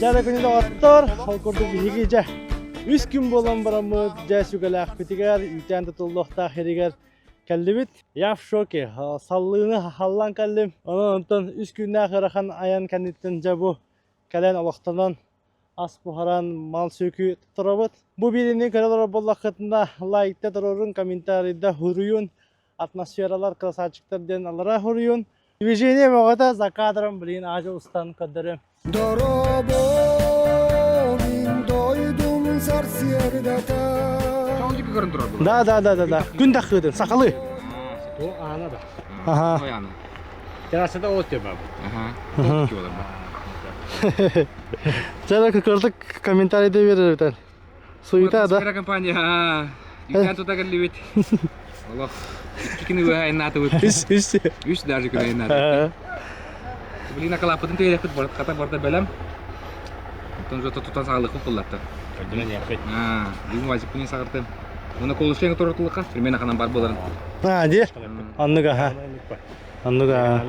Жара күні оттор, холкорды биһиги жа. 3 күн болан барамыт, жа сүгеләк битигер, үтән тутуллыхта херигер кәллибит. Я в шоке. Саллыны халлан кәллим. Онтон 3 күннән хырахан аян кәниттен жабу кәлән алыктан ас бухаран мал сөкү турабыт. Бу биrini көрөлөр боллакытында лайкта турурун, комментарийда хуруюн, атмосфералар красавчиктардан алара хуруюн. Движение могата за кадром, блин, ажы устан кадырым. Да. Күн тахыдын, сакалы. О, ана да. Ага. Ой, ана. Терасыда от деп бабы. Ага. Çok olur bak. Жара көрдік комментарийде берер. Суйта да. Atmosfera kampanya. Yukan tuta gelibit. Allah. Kini gua enak tuh. Üç derece gua enak. Beli nak lapatın tuh ya kata borda belam. Tonjo tutan sağlık kullattı. Ödülen yapet. Ha, bugün vacip punya sağırtım. Ona konuşan tur turlukka. Firmen akan bar boların. Ha, di. Anlıga ha. Anlıga.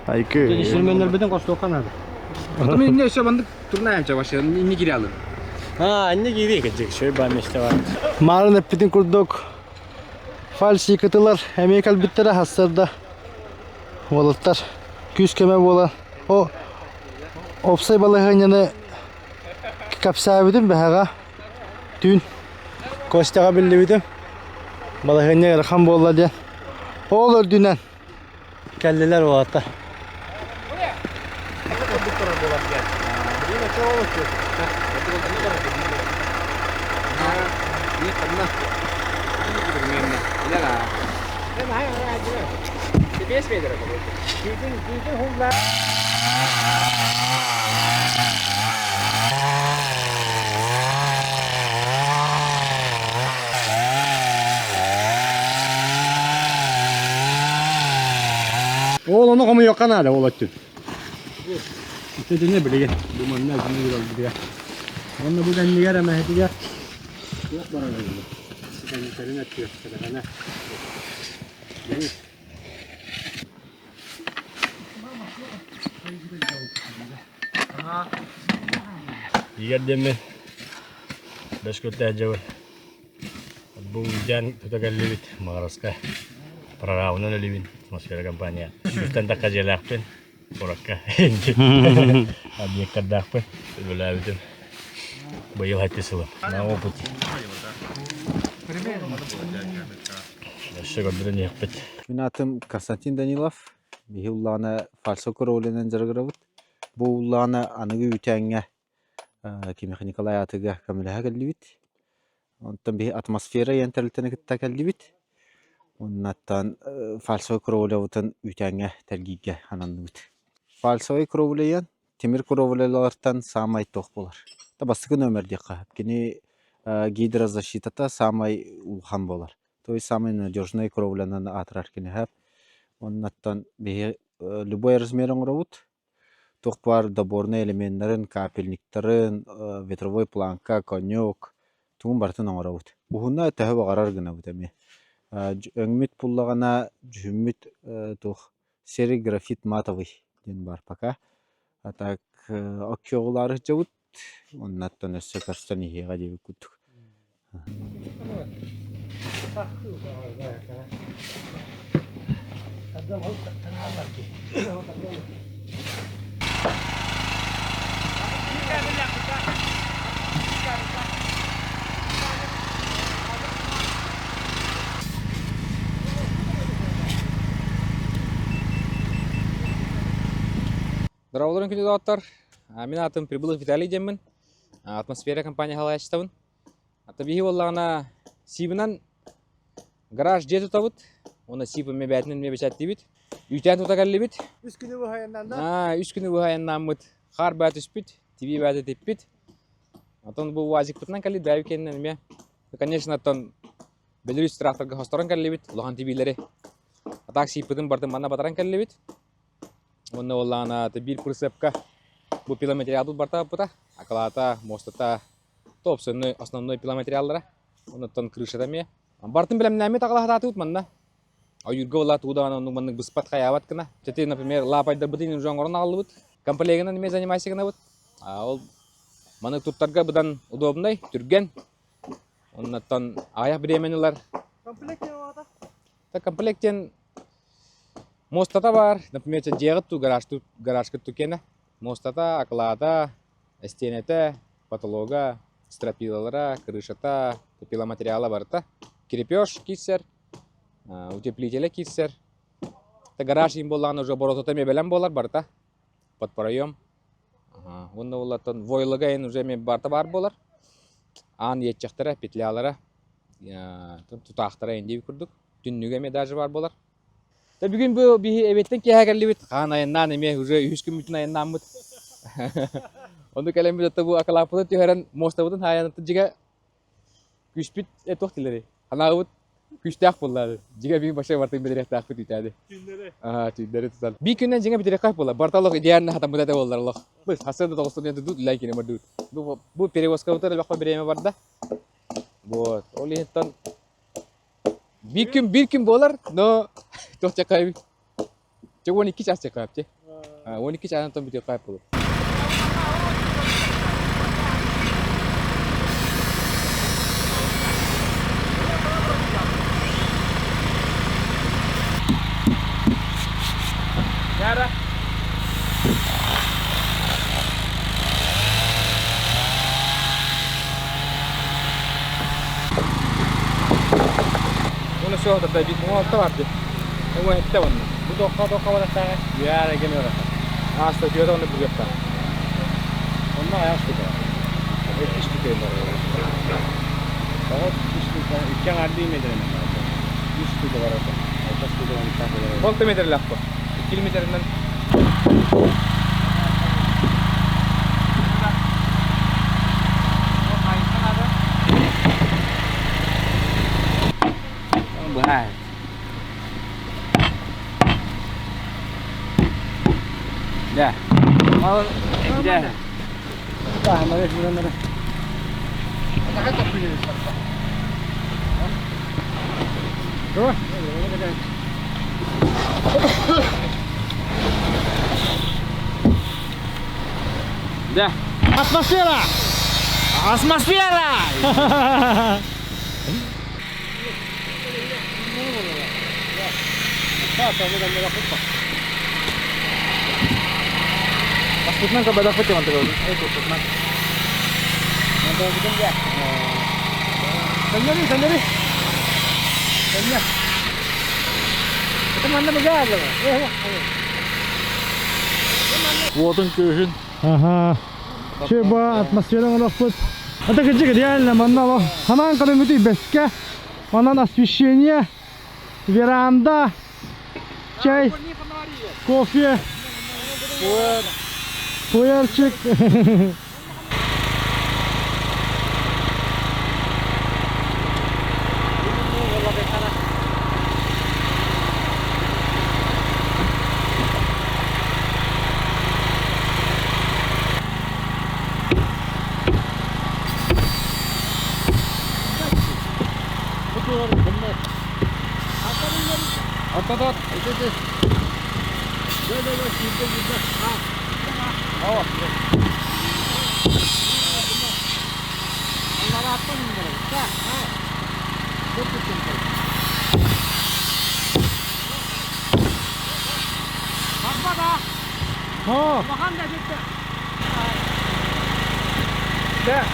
Aykı. İşlemler beden koştuğun abi. Ama ne işe bandık turna yapacak başlayalım. Ne giri alır. Ha, anne gidi gidecek. Şöyle ben işte var. Marın epitin kurduk. Falsi yıkıtılar. Emeği kalbitleri hasarda. Balıklar. Küs keme bolan. O opsay balığın yanı kapsayabildim be haga. Dün koştağa bildim. Balığın yanı rakam bolla diyen. Olur dünen. Kelliler o hatta. Oğlunu kamu yok kanada oğlattın. İşte ne bileyim. Bu manlar bunu biraz buraya. Onu buradan ne yere mehdi ya. Yok bana öyle. Sen yukarı ne diyor? Sana. Yigerdemi. Beskutah jauh. Bu hujan tutagallibit magaraska. Pararauna libin atmosfera kampanya. Justan tak kajelakpen. Porakka. Abi kadakpen. Bela bitum. Bayu hati selam. Mau putih. Şegadırın yapıt. Benim adım Konstantin Danilov. Bir ullana falsoko rolünden jargıravut. Bu ullana anıgı ütenge kimyanik hayatıga kamilaha gallibit. Ondan bir atmosfera yenterletene kitta gallibit. Ondan falsoko rolünden ütenge tergige hananlıbit. Falsoko rolüyen temir krovlelardan samay tohbolar. Da basıkın ömerde kahap. Kini гидрозащитата самай улхан болар. То есть самый надежный кровляны атраркины хап. Он наттан любой размерен робот. Тохпар доборный элементтерин, капельниктерин, ветровой планка, конек, тун бартын робот. Бухунна тәһә багарар гына бутами. Өңмит пуллагана жүммит тох сериграфит матовый ден бар пока. А так окёлары жабут. Он наттан өссө карстан ихега деп күттүк. Здравствуйте, кандидаттар. Мен атым Прибылов Виталий демін. Атмосфера компания халайштабын. Атабиhi боллағына сибінен гараж жет ұтабыд. Оны сибі мебәтінен мебешәт дейбіт. Үйтен тұтағалли бит. 3 күні bu hayandan da. 3 күні бұхайыннан мұд. Қар бәт үспіт, TV бәті теппіт. Атон бұл вазик бұтынан кәлі дәйіп кенінен ме. Конечно, атон Беларусь тракторға хостаран кәлі бит. Улаған TV-лері. Атақ сипідін бардың мана батаран кәлі бит. Оны олағына бір прицепка. Бұл пиломатериал бұл барта бұта. Акалата, мостата, топсыны основной пиломатериалдары. Онытын крышада ме. Бартын білем нәме тағылаға таты ұтманна. Айырға ола туғдаған оның бұспат қаябат кіна. Жәте, например, лапайдар бұтын жоңғырын ағылы бұт. комплегінен неме занимайся гына вот. Ол маны туттарға бұдан удобный, түрген. Оннаттан аяқ біременілер. Комплект не вата? Комплектен мостата бар, например, жегіт ту гаражка тукені. Мостата, аклада, стенеті, потолога, стропилалара, крышата, пиломатериала барта. Крепеж киссер, утеплителя киссер. Гараж им болған уже боротота мебелем болар барта. Подпроем. Онда олаттан войлыгайын уже ме барта бар болар. Ан етчақтары, петлялары, тұтақтары ендей күрдік. Түннүге ме даже бар болар. Бүгін бұл әбеттен кеғагерлі бет. Қан айыннан еме уже 3 күн мүтін айыннан бұд. Онды кәлем бұд бұл ақылапыды түйерен моста бұдын айанытты жеге күш бит тоқтылары. Ана бұд күшті ақ болады. Жеге бүгін баша бартың бедіректі ақ бұд үйтәді. Түйіндері тұтал. Bir күннен жеңе бедірек қайып болады. Барталық идеяны хатам бұдады болар. Бұл хасырды тоғыстың енді дүт лай кені бар дүт. Бұл перевозка бұтыр әлбақпа біреме бар да. Вот. Ол еңіттен bir gün болар, но тоқ чақайып. 12 час чақайып. 12 часынан бітеп қайып болады. Яра. Onu şu anda da bir muhatta vardı. O hette onu. Bu doka var da yara geliyor. Hasta diyor onu bu yapta. Onunla ayak tutar. Hep iş tutuyor var. Tamam iş tutar. İkken adli metreden. İş tutar var orada. Orta tutar var bir tane. 6 metre lafı. 2 kilometreden. Hai. Dah. Mau dah. Dah, mari mari. Ada kopi ni. Tuh. Dah. Atmosfera! Atmosfera! Pas putnan ka badafot yung antero. Ito putnan. Nanti kita enggak. Sendiri. Sendiri. Kita mana begal? Водын көшін. Ага. Чеба атмосфера лохпут. Это где реально маннало. Ханан калымыты беске. Манан освещение. Веранда. Чай. Кофе. Пуэрчик. От. О, Да.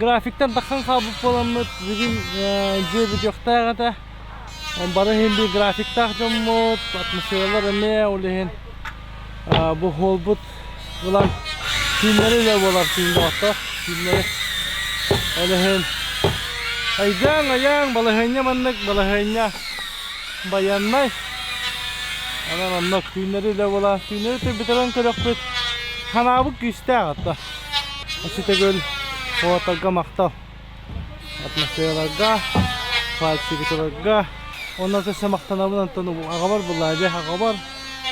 Grafikten bakın kabuk bulanmıt bugün cebit yokta da bana hindi grafik takcımut atmosferler eme olehin bu holbut ulan filmleri de bolar filmde hatta filmleri olehin ayang balahanya manlık balahanya bayanmay ana manlık filmleri de bolar filmleri de bitiren kırık kanabuk işte hatta asite göl fotoga maktav atmosferaga falsifikatlarga ondan sonra maktanabın antonu agabar bulaydı agabar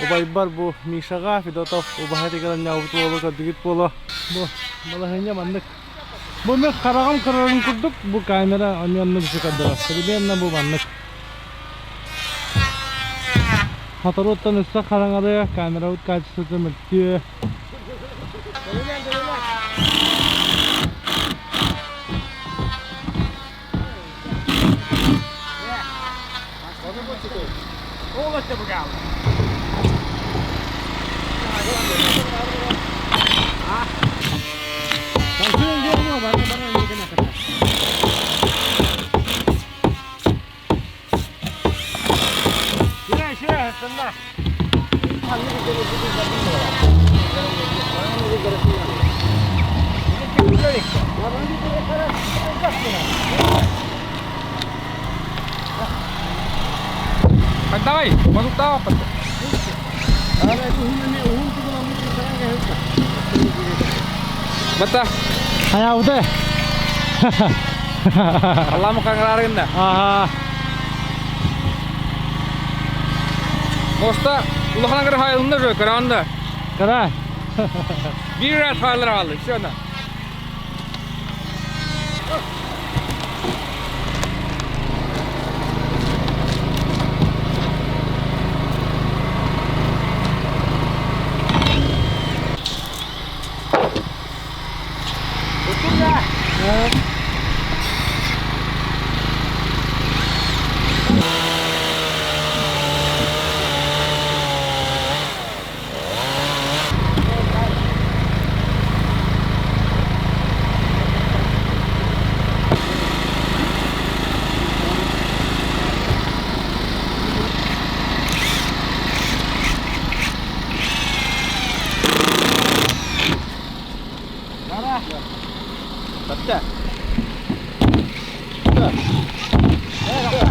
obaybar bu mişaga fidotov obahati garan yavut bolu kadigit bolu bu balahanya mandık bunu karagam kurduk bu kamera anyanını bir şey kadar sebebiyle bu mandık hatarottan üstte karangada kamera ut kaçtı mıttı Давай, masuk tahu apa tuh? Betah. Hayal udah. Allah mau ngelarin dah. Mosta, ulahana kadar hayalında şu karanda. Karay. Bir rahat hayallar aldı. Şu anda.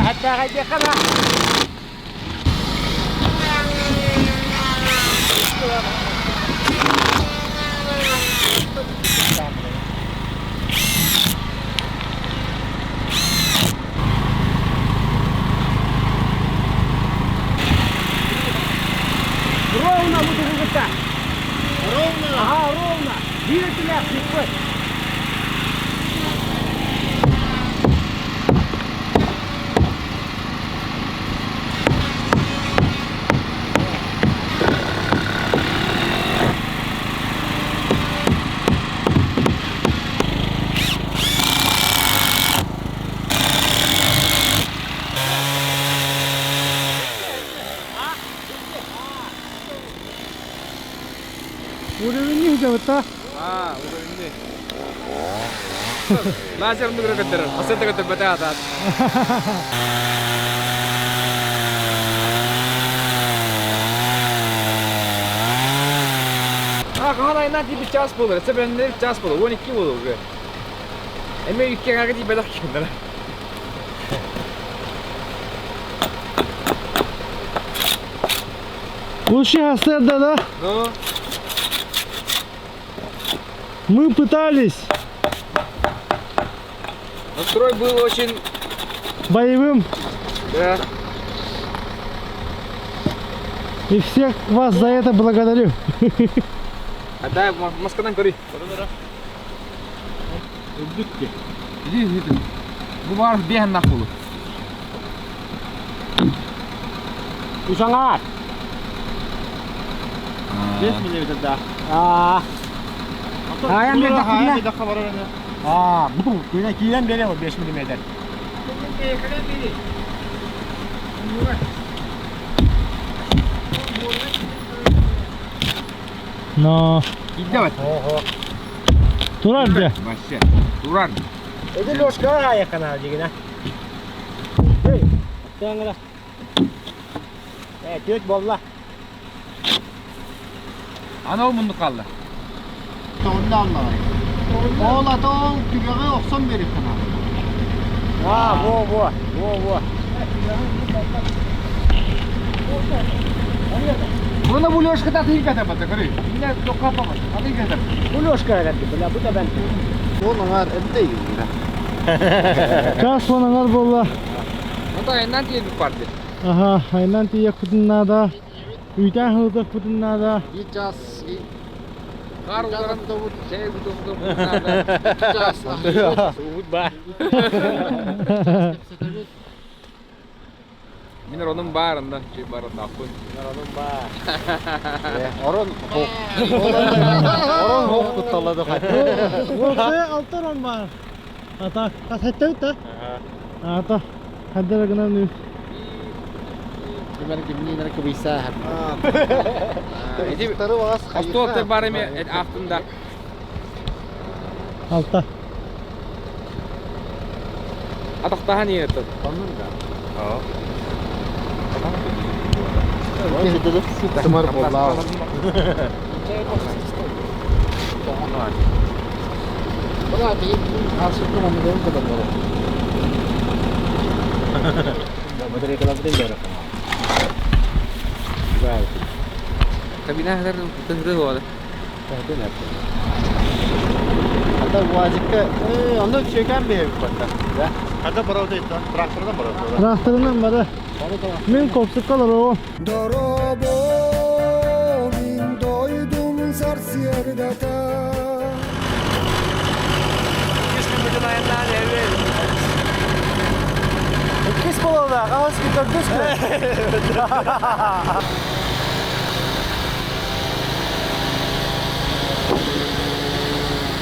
Hatta aja kana. Ровно буду выготать. Ровно? Ага, ровно. Двигатель слепой. Udah ini udah betah. Udah ini. Laser untuk keter, hasil keter betah atas. Улахан айынан тиби час болу. Рецептенде час болу. 12 болу уже. Эме 2 кага тиби бедак кендер. Лучше Астерда, да? Ну, Мы пытались настрой был очень, боевым, да. и всех вас за это благодарю. Дай маскадан кори. Иди, иди. Bu var bir hendak bulu. Ушаңар. 5 мм да. Аян бер даққа. Бұл көне киен бере ол 5 мм. Но Gitti bak. Turar diye. Başla. Duran. Эди лёшка аякана дегене. Таңыра. Төт болла. Ana o mundu kaldı. Тоонда аллага. Ола тоон түгөгө оксон берип кана. Во. Bunu bu loşka da değil kadar batı kırı. Yine çok kapamaz. Hadi kadar. Бу лёшка агатты, бля, бу да бен. Олаңар эдде юра. Kas fananlar bolla. O da elinden diye bir parti. Aha, aynan tiyak putun Үйтен hızlık putun nada. Час. Kar uzaran da bu şey bu da Час. Yine onun bağrında şey bağrında akın. Орон хок тутталады кайта. Ortaya altaran var. Ata, kasette ut da. Ata, haddara gına nü. Мен кимнилер кыбыйса. Эти Астолтер барыми актында. Alta. Атактахан ертті. Тымыр болла. Бала тип аршыкты мамыдан кадан бар. Бадыры калап дендер. Бай. Kabine kadar hızlı oldu. Ата вазикка, анда чекен бе бакта. Да. Ата барады итта, трактордан барады. Traktöründen bari. Min kopsuk kalır o. Dorobomin doydum sarsiyerdata. Kis bolalı, ağız gitar düz